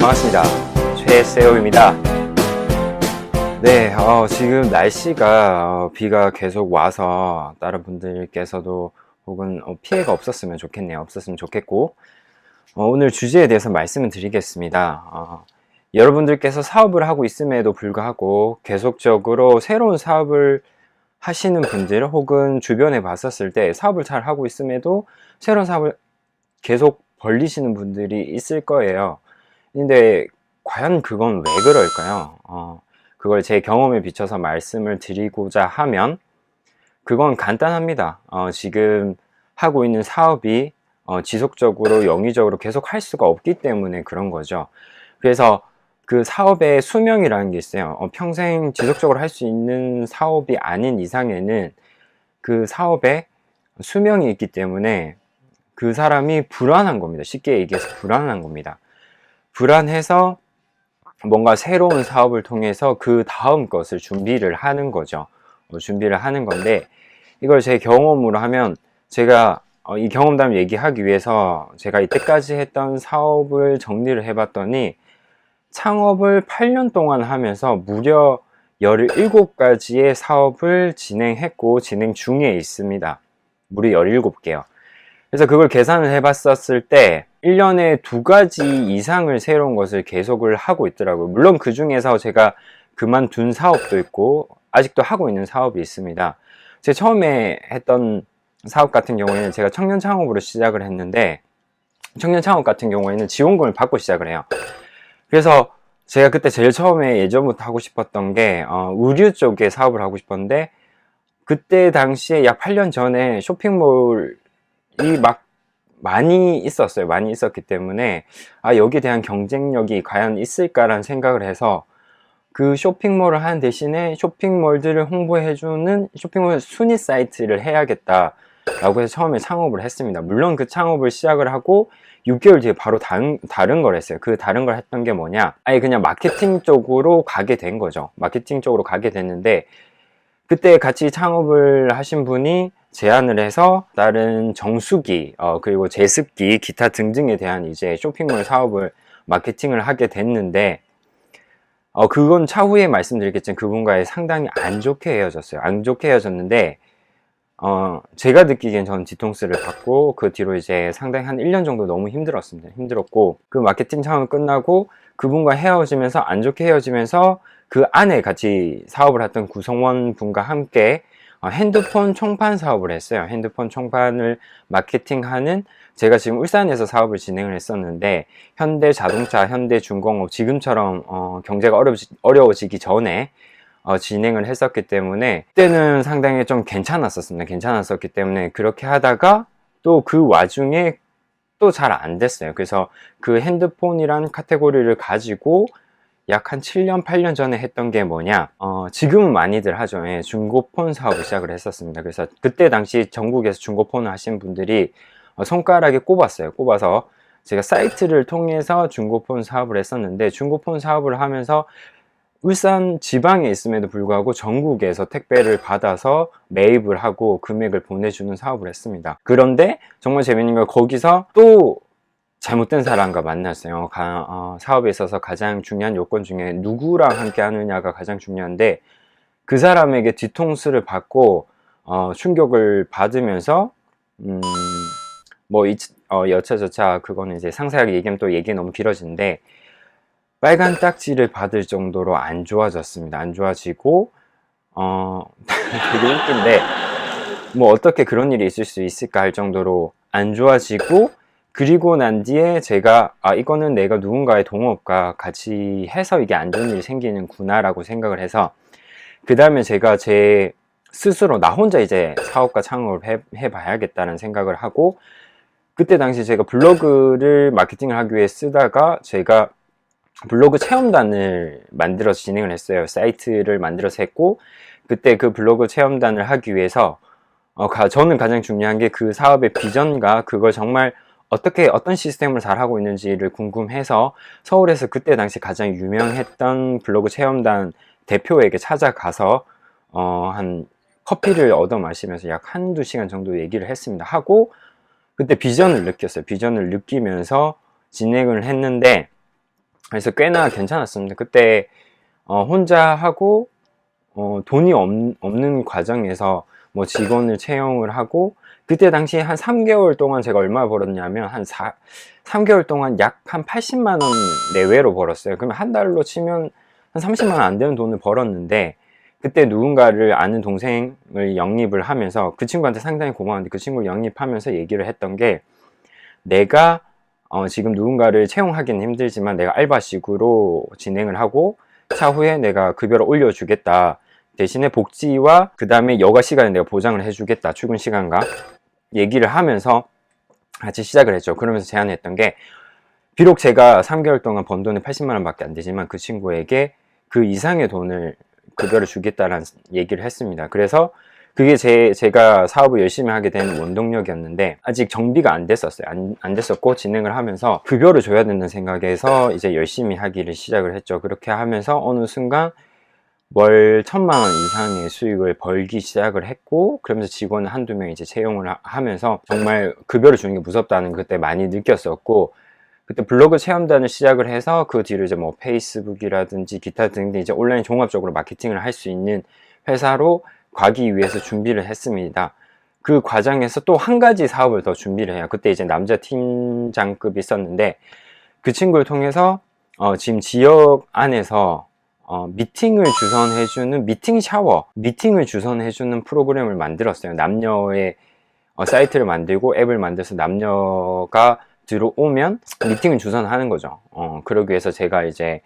반갑습니다. 최세호입니다. 네, 지금 날씨가 비가 계속 와서 다른 분들께서도 혹은 피해가 없었으면 좋겠네요. 없었으면 좋겠고, 오늘 주제에 대해서 말씀을 드리겠습니다. 여러분들께서 사업을 하고 있음에도 불구하고 계속적으로 새로운 사업을 하시는 분들 혹은 주변에 봤었을 때 사업을 잘 하고 있음에도 새로운 사업을 계속 벌리시는 분들이 있을 거예요. 근데 과연 그건 왜 그럴까요? 그걸 제 경험에 비춰서 말씀을 드리고자 하면 그건 간단합니다. 지금 하고 있는 사업이 지속적으로 영위적으로 계속 할 수가 없기 때문에 그런 거죠. 그래서 그 사업의 수명이라는 게 있어요. 평생 지속적으로 할 수 있는 사업이 아닌 이상에는 그 사업에 수명이 있기 때문에 그 사람이 불안한 겁니다. 쉽게 얘기해서 불안한 겁니다. 불안해서 뭔가 새로운 사업을 통해서 그 다음 것을 준비를 하는 거죠. 준비를 하는 건데, 이걸 제 경험으로 하면, 제가 이 경험담을 얘기하기 위해서 제가 이때까지 했던 사업을 정리를 해봤더니, 창업을 8년 동안 하면서 무려 17가지의 사업을 진행했고 진행 중에 있습니다. 무려 17개요. 그래서 그걸 계산을 해봤었을 때 1년에 2가지 이상을 새로운 것을 계속을 하고 있더라고요. 물론 그 중에서 제가 그만둔 사업도 있고 아직도 하고 있는 사업이 있습니다. 제가 처음에 했던 사업 같은 경우에는 제가 청년 창업으로 시작을 했는데, 청년 창업 같은 경우에는 지원금을 받고 시작을 해요. 그래서 제가 그때 제일 처음에 예전부터 하고 싶었던 게 의류 쪽에 사업을 하고 싶었는데, 그때 당시에 약 8년 전에 쇼핑몰이 막 많이 있었어요. 많이 있었기 때문에 여기에 대한 경쟁력이 과연 있을까라는 생각을 해서 그 쇼핑몰을 하는 대신에 쇼핑몰들을 홍보해주는 쇼핑몰 순위 사이트를 해야겠다라고 해서 처음에 창업을 했습니다. 물론 그 창업을 시작을 하고 6개월 뒤에 바로 다른 걸 했어요. 그 다른 걸 했던 게 뭐냐, 아예 그냥 마케팅 쪽으로 가게 된 거죠. 마케팅 쪽으로 가게 됐는데, 그때 같이 창업을 하신 분이 제안을 해서 다른 정수기, 그리고 제습기, 기타 등등에 대한 이제 쇼핑몰 사업을 마케팅을 하게 됐는데, 그건 차후에 말씀드리겠지만 그분과의 상당히 안 좋게 헤어졌어요. 안 좋게 헤어졌는데, 제가 느끼기엔 저는 뒤통수를 받고, 그 뒤로 이제 상당히 한 1년 정도 너무 힘들었습니다. 힘들었고, 그 마케팅 창업 끝나고 그분과 헤어지면서, 안 좋게 헤어지면서 그 안에 같이 사업을 했던 구성원 분과 함께 핸드폰 총판 사업을 했어요. 핸드폰 총판을 마케팅하는, 제가 지금 울산에서 사업을 진행을 했었는데, 현대자동차, 현대중공업, 지금처럼 경제가 어려워지기 전에 진행을 했었기 때문에 그때는 상당히 좀 괜찮았었습니다. 괜찮았었기 때문에 그렇게 하다가 또 그 와중에 또 잘 안 됐어요. 그래서 그 핸드폰이란 카테고리를 가지고 약 한 7년, 8년 전에 했던 게 뭐냐, 지금은 많이들 하죠. 예, 중고폰 사업을 시작을 했었습니다. 그래서 그때 당시 전국에서 중고폰을 하신 분들이 손가락에 꼽았어요. 꼽아서 제가 사이트를 통해서 중고폰 사업을 했었는데, 중고폰 사업을 하면서 울산 지방에 있음에도 불구하고 전국에서 택배를 받아서 매입을 하고 금액을 보내주는 사업을 했습니다. 그런데 정말 재밌는 건 거기서 또 잘못된 사람과 만났어요. 사업에 있어서 가장 중요한 요건 중에 누구랑 함께 하느냐가 가장 중요한데, 그 사람에게 뒤통수를 받고 충격을 받으면서 뭐 여차저차 그거는 이제 상세하게 얘기하면 또 얘기 너무 길어지는데, 빨간 딱지를 받을 정도로 안 좋아졌습니다. 안 좋아지고 되게 웃긴데, 뭐 어떻게 그런 일이 있을 수 있을까 할 정도로 안 좋아지고, 그리고 난 뒤에 제가 이거는 내가 누군가의 동업과 같이 해서 이게 안 좋은 일이 생기는구나 라고 생각을 해서, 그 다음에 제가 제 스스로 나 혼자 이제 사업과 창업을 해봐야겠다는 생각을 하고, 그때 당시 제가 블로그를 마케팅을 하기 위해 쓰다가 제가 블로그 체험단을 만들어서 진행을 했어요. 사이트를 만들어서 했고, 그때 그 블로그 체험단을 하기 위해서 저는 가장 중요한 게 그 사업의 비전과 그걸 정말 어떤 시스템을 잘 하고 있는지를 궁금해서 서울에서 그때 당시 가장 유명했던 블로그 체험단 대표에게 찾아가서 한 커피를 얻어 마시면서 약 한두 시간 정도 얘기를 했습니다. 하고 그때 비전을 느꼈어요. 비전을 느끼면서 진행을 했는데, 그래서 꽤나 괜찮았습니다. 그때 혼자 하고 돈이 없는 과정에서 뭐 직원을 채용을 하고, 그때 당시에 한 3개월 동안 제가 얼마 벌었냐면 3개월 동안 약 한 80만 원 내외로 벌었어요. 그러면 한 달로 치면 한 30만 원 안 되는 돈을 벌었는데, 그때 누군가를 아는 동생을 영입을 하면서, 그 친구한테 상당히 고마운데 그 친구를 영입하면서 얘기를 했던 게, 내가 지금 누군가를 채용하기는 힘들지만 내가 알바식으로 진행을 하고 차후에 내가 급여를 올려주겠다, 대신에 복지와 그 다음에 여가 시간을 내가 보장을 해주겠다, 출근 시간과 얘기를 하면서 같이 시작을 했죠. 그러면서 제안했던 게, 비록 제가 3개월 동안 번 돈이 80만 원 밖에 안 되지만 그 친구에게 그 이상의 돈을 급여를 주겠다라는 얘기를 했습니다. 그래서 그게 제가 사업을 열심히 하게 된 원동력이었는데, 아직 정비가 안 됐었어요. 안 됐었고, 진행을 하면서 급여를 줘야 된다는 생각에서 이제 열심히 하기를 시작을 했죠. 그렇게 하면서 어느 순간 월 1,000만 원 이상의 수익을 벌기 시작을 했고, 그러면서 직원 한두 명 이제 채용을 하면서 정말 급여를 주는 게 무섭다는 걸 그때 많이 느꼈었고, 그때 블로그 체험단을 시작을 해서 그 뒤로 이제 뭐 페이스북이라든지 기타 등등 이제 온라인 종합적으로 마케팅을 할 수 있는 회사로 가기 위해서 준비를 했습니다. 그 과정에서 또 한 가지 사업을 더 준비를 해요. 그때 이제 남자 팀장급이 있었는데, 그 친구를 통해서 지금 지역 안에서 미팅을 주선해주는 미팅 샤워, 미팅을 주선해주는 프로그램을 만들었어요. 남녀의 사이트를 만들고 앱을 만들어서 남녀가 들어오면 미팅을 주선하는 거죠. 그러기 위해서 제가 이제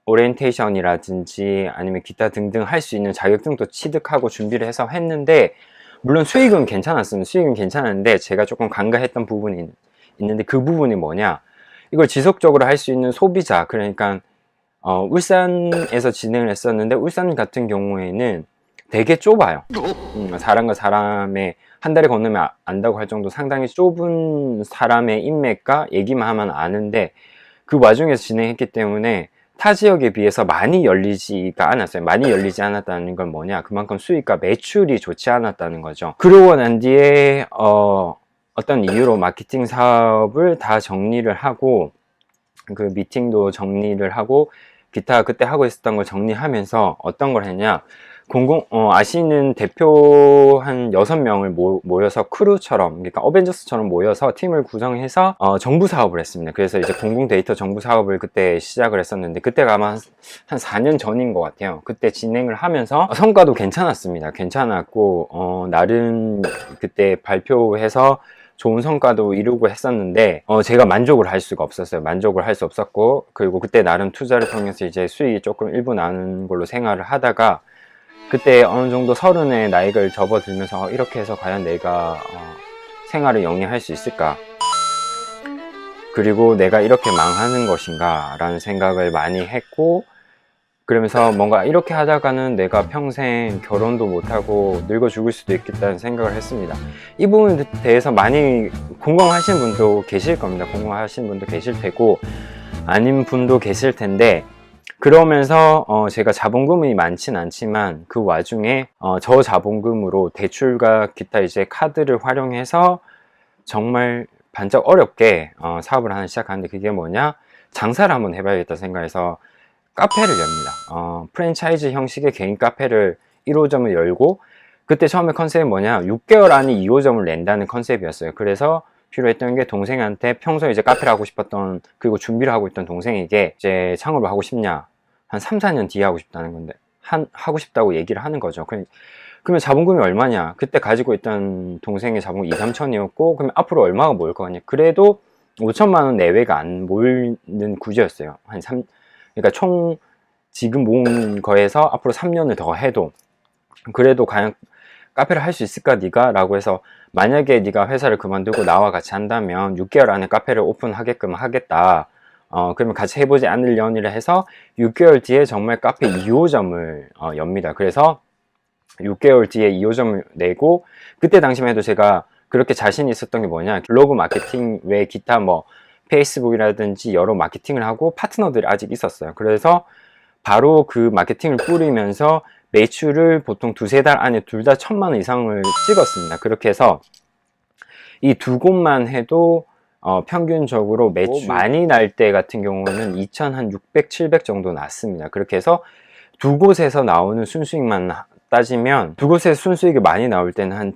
오리엔테이션이라든지 아니면 기타 등등 할 수 있는 자격증도 취득하고 준비를 해서 했는데, 물론 수익은 괜찮았습니다. 수익은 괜찮았는데 제가 조금 간과했던 부분이 있는데, 그 부분이 뭐냐, 이걸 지속적으로 할 수 있는 소비자, 그러니까 울산에서 진행을 했었는데, 울산 같은 경우에는 되게 좁아요. 사람과 사람의 한 달에 건너면 안다고 할 정도 상당히 좁은 사람의 인맥과 얘기만 하면 아는데, 그 와중에서 진행했기 때문에 타 지역에 비해서 많이 열리지가 않았어요. 많이 열리지 않았다는 건 뭐냐, 그만큼 수익과 매출이 좋지 않았다는 거죠. 그러고 난 뒤에 어떤 이유로 마케팅 사업을 다 정리를 하고, 그 미팅도 정리를 하고 기타 그때 하고 있었던 걸 정리하면서 어떤 걸 했냐, 아시는 대표 한 6명을 모여서 크루처럼, 그러니까 어벤져스처럼 모여서 팀을 구성해서 정부 사업을 했습니다. 그래서 이제 공공 데이터 정부 사업을 그때 시작을 했었는데, 그때가 아마 한 4년 전인 것 같아요. 그때 진행을 하면서 성과도 괜찮았습니다. 괜찮았고 나름 그때 발표해서 좋은 성과도 이루고 했었는데, 제가 만족을 할 수가 없었어요. 만족을 할 수 없었고, 그리고 그때 나름 투자를 통해서 이제 수익이 조금 일부 나는 걸로 생활을 하다가, 그때 어느 정도 30의 나이를 접어들면서 이렇게 해서 과연 내가 생활을 영위할 수 있을까, 그리고 내가 이렇게 망하는 것인가 라는 생각을 많이 했고, 그러면서 뭔가 이렇게 하다가는 내가 평생 결혼도 못하고 늙어 죽을 수도 있겠다는 생각을 했습니다. 이 부분에 대해서 많이 공감하시는 분도 계실 겁니다. 공감하시는 분도 계실 테고 아닌 분도 계실 텐데, 그러면서 제가 자본금이 많진 않지만 그 와중에 저자본금으로 대출과 기타 이제 카드를 활용해서 정말 반짝 어렵게 사업을 하나 시작하는데, 그게 뭐냐, 장사를 한번 해봐야겠다 생각해서 카페를 엽니다. 프랜차이즈 형식의 개인 카페를 1호점을 열고, 그때 처음에 컨셉이 뭐냐, 6개월 안에 2호점을 낸다는 컨셉이었어요. 그래서 필요했던 게, 동생한테 평소에 이제 카페를 하고 싶었던, 그리고 준비를 하고 있던 동생에게 이제 창업을 하고 싶냐, 한 3, 4년 뒤에 하고 싶다는 건데, 하고 싶다고 얘기를 하는 거죠. 그러면 자본금이 얼마냐, 그때 가지고 있던 동생의 자본금 2, 3천이었고, 그러면 앞으로 얼마가 모일 거 아니야. 그래도 5천만 원 내외가 안 모이는 구조였어요. 그러니까 총 지금 모은 거에서 앞으로 3년을 더 해도 그래도 과연 카페를 할 수 있을까 네가? 라고 해서, 만약에 네가 회사를 그만두고 나와 같이 한다면 6개월 안에 카페를 오픈하게끔 하겠다, 그러면 같이 해보지 않으려니라 해서 6개월 뒤에 정말 카페 2호점을 엽니다. 그래서 6개월 뒤에 2호점을 내고, 그때 당시만 해도 제가 그렇게 자신이 있었던 게 뭐냐, 블로그 마케팅 외에 기타 뭐 페이스북이라든지 여러 마케팅을 하고 파트너들이 아직 있었어요. 그래서 바로 그 마케팅을 뿌리면서 매출을 보통 2-3달 안에 둘 다 1,000만 원 이상을 찍었습니다. 그렇게 해서 이 두 곳만 해도 평균적으로 매출 많이 날 때 같은 경우는 2,600, 700 정도 났습니다. 그렇게 해서 두 곳에서 나오는 순수익만 따지면, 두 곳에서 순수익이 많이 나올 때는 한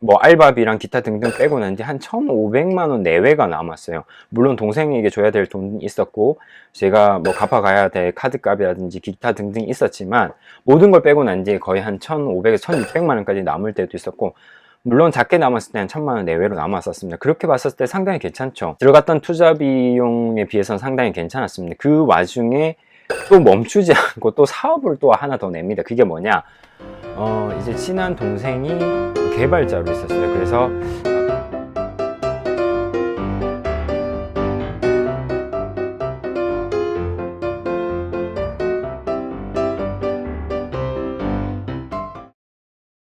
뭐 알바비랑 기타 등등 빼고 난 뒤 한 1,500만 원 내외가 남았어요. 물론 동생에게 줘야 될 돈이 있었고, 제가 뭐 갚아가야 될 카드값이라든지 기타 등등 있었지만, 모든 걸 빼고 난 뒤에 거의 한 1,500에서 1,600만 원까지 남을 때도 있었고, 물론 작게 남았을 때 한 1,000만 원 내외로 남았었습니다. 그렇게 봤을 때 상당히 괜찮죠. 들어갔던 투자 비용에 비해서는 상당히 괜찮았습니다. 그 와중에 또 멈추지 않고 또 사업을 또 하나 더 냅니다. 그게 뭐냐, 이제 친한 동생이 개발자로 있었어요. 그래서